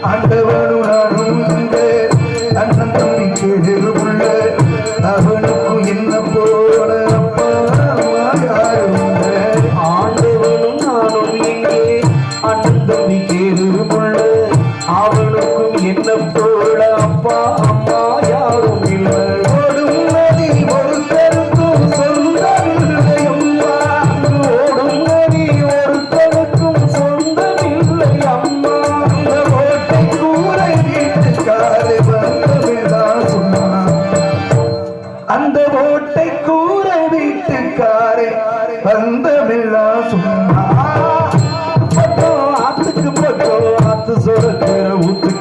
ஆண்டவனும் நானும் இங்க அண்ணன் தம்பி கேடுள்ள அவனுக்கும் என்ன போல அப்பா யாரும் ஆண்டவனும் நானும் இங்கே அண்ணன் தம்பி கேடுள்ள அவனுக்கும் என்ன போல அப்பா அம்மா யாரும் இல்லை ஓடும் நதி ஒருத்தருக்கும் சொந்தமில்லை அம்மா ஓடும் நதி ஒருத்தருக்கும் சொந்தமில்லை அம்மா அந்த ஓட்டை கூரை வீட்டுக்காரை வந்தமிழ்தான் சொன்னான் அந்த ஓட்டை கூரை வீட்டுக்காரை வந்தமிழ்தான் சொன்னான் ஆத்துக்கு பட்டோ ஆத்து சொரக்கிற ஊத்து